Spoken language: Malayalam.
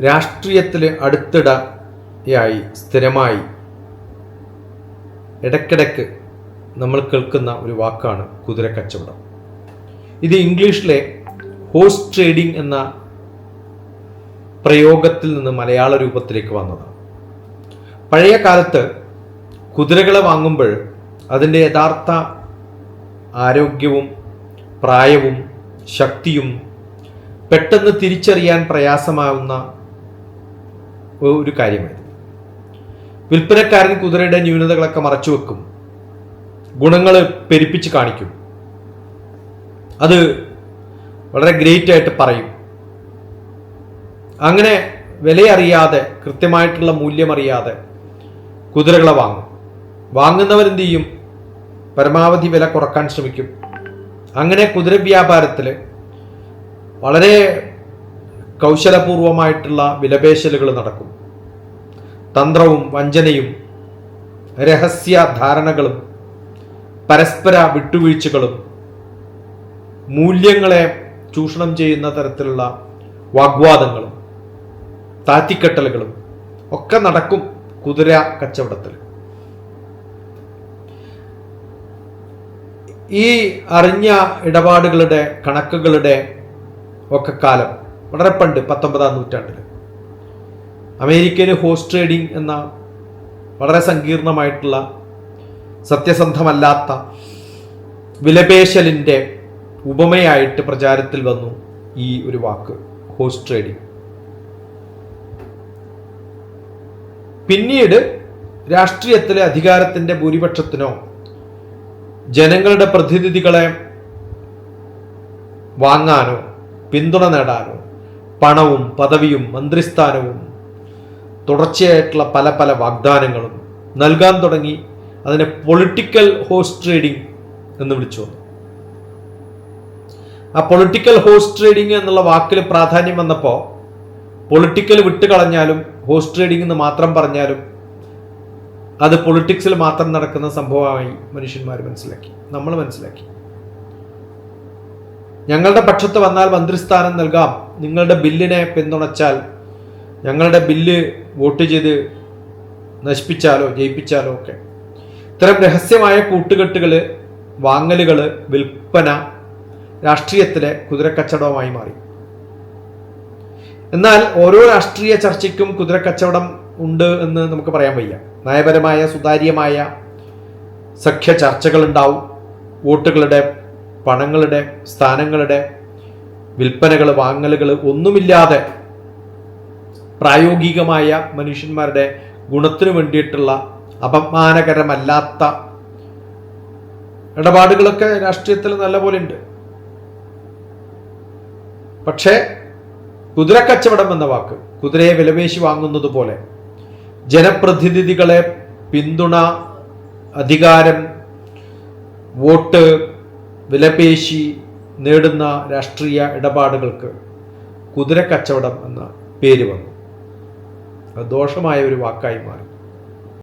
രാഷ്ട്രീയത്തിൽ അടുത്തിടെയായി സ്ഥിരമായി ഇടയ്ക്കിടയ്ക്ക് നമ്മൾ കേൾക്കുന്ന ഒരു വാക്കാണ് കുതിരക്കച്ചവടം. ഇത് ഇംഗ്ലീഷിലെ ഹോഴ്സ് ട്രേഡിംഗ് എന്ന പ്രയോഗത്തിൽ നിന്ന് മലയാള രൂപത്തിലേക്ക് വന്നതാണ്. പഴയ കാലത്ത് കുതിരകളെ വാങ്ങുമ്പോൾ അതിൻ്റെ യഥാർത്ഥ ആരോഗ്യവും പ്രായവും ശക്തിയും പെട്ടെന്ന് തിരിച്ചറിയാൻ പ്രയാസമാവുന്ന ഒരു കാര്യമായിരുന്നു. വിൽപ്പനക്കാരൻ കുതിരയുടെ ന്യൂനതകളൊക്കെ മറച്ചു വെക്കും, ഗുണങ്ങൾ പെരുപ്പിച്ച് കാണിക്കും, അത് വളരെ ഗ്രേറ്റ് ആയിട്ട് പറയും. അങ്ങനെ വിലയറിയാതെ, കൃത്യമായിട്ടുള്ള മൂല്യമറിയാതെ കുതിരകളെ വാങ്ങും. വാങ്ങുന്നവരെന്ത് ചെയ്യും? പരമാവധി വില കുറക്കാൻ ശ്രമിക്കും. അങ്ങനെ കുതിര വ്യാപാരത്തിൽ വളരെ കൗശലപൂർവമായിട്ടുള്ള വിലപേശലുകൾ നടക്കും. തന്ത്രവും വഞ്ചനയും രഹസ്യ ധാരണകളും പരസ്പര വിട്ടുവീഴ്ചകളും മൂല്യങ്ങളെ ചൂഷണം ചെയ്യുന്ന തരത്തിലുള്ള വാഗ്വാദങ്ങളും താറ്റിക്കെട്ടലുകളും ഒക്കെ നടക്കും കുതിര കച്ചവടത്തിൽ. ഈ അറിഞ്ഞ ഇടപാടുകളുടെ കണക്കുകളുടെ ഒക്കെ കാലം വളരെ പണ്ട് 19-ാം നൂറ്റാണ്ടിൽ അമേരിക്കയിൽ ഹോഴ്സ് ട്രേഡിംഗ് എന്ന വളരെ സങ്കീർണമായിട്ടുള്ള സത്യസന്ധമല്ലാത്ത വിലപേശലിൻ്റെ ഉപമയായിട്ട് പ്രചാരത്തിൽ വന്നു ഈ ഒരു വാക്ക് ഹോഴ്സ് ട്രേഡിംഗ്. പിന്നീട് രാഷ്ട്രീയത്തിലെ അധികാരത്തിൻ്റെ ഭൂരിപക്ഷത്തിനോ ജനങ്ങളുടെ പ്രതിനിധികളെ വാങ്ങാനോ പിന്തുണ നേടാനോ പണവും പദവിയും മന്ത്രിസ്ഥാനവും തുടർച്ചയായിട്ടുള്ള പല പല വാഗ്ദാനങ്ങളും നൽകാൻ തുടങ്ങി. അതിനെ പൊളിറ്റിക്കൽ ഹോഴ്സ് ട്രേഡിംഗ് എന്ന് വിളിച്ചു വന്നു. ആ പൊളിറ്റിക്കൽ ഹോഴ്സ് ട്രേഡിംഗ് എന്നുള്ള വാക്കിൽ പ്രാധാന്യം വന്നപ്പോൾ പൊളിറ്റിക്കൽ വിട്ടുകളഞ്ഞാലും ഹോഴ്സ് ട്രേഡിംഗ് എന്ന് മാത്രം പറഞ്ഞാലും അത് പൊളിറ്റിക്സിൽ മാത്രം നടക്കുന്ന സംഭവമായി മനുഷ്യന്മാർ മനസ്സിലാക്കി, നമ്മൾ മനസ്സിലാക്കി. ഞങ്ങളുടെ പക്ഷത്ത് വന്നാൽ മന്ത്രിസ്ഥാനം നൽകാം, നിങ്ങളുടെ ബില്ലിനെ പിന്തുണച്ചാൽ, ഞങ്ങളുടെ ബില്ല് വോട്ട് ചെയ്ത് നശിപ്പിച്ചാലോ ജയിപ്പിച്ചാലോ ഒക്കെ. ഇത്തരം രഹസ്യമായ കൂട്ടുകെട്ടുകൾ, വാങ്ങലുകൾ, വിൽപ്പന രാഷ്ട്രീയത്തിലെ കുതിരക്കച്ചവടമായി മാറി. എന്നാൽ ഓരോ രാഷ്ട്രീയ ചർച്ചയ്ക്കും കുതിരക്കച്ചവടം ഉണ്ട് എന്ന് നമുക്ക് പറയാൻ വയ്യ. നയപരമായ സുതാര്യമായ സഖ്യ ചർച്ചകൾ ഉണ്ടാവും. വോട്ടുകളുടെ, പണങ്ങളുടെ, സ്ഥാനങ്ങളുടെ വിൽപ്പനകൾ, വാങ്ങലുകൾ ഒന്നുമില്ലാതെ പ്രായോഗികമായ മനുഷ്യന്മാരുടെ ഗുണത്തിനു വേണ്ടിയിട്ടുള്ള അപമാനകരമല്ലാത്ത ഇടപാടുകളൊക്കെ രാഷ്ട്രീയത്തിൽ നല്ലപോലെ ഉണ്ട്. പക്ഷേ കുതിരക്കച്ചവടം എന്ന വാക്ക് കുതിരയെ വിലപേശി വാങ്ങുന്നത് പോലെ ജനപ്രതിനിധികളെ പിന്തുണ, അധികാരം, വോട്ട് വിലപേശി നേടുന്ന രാഷ്ട്രീയ ഇടപാടുകൾക്ക് കുതിരക്കച്ചവടം എന്ന പേര് വന്നു. അത് ദോഷമായ ഒരു വാക്കായി മാറി.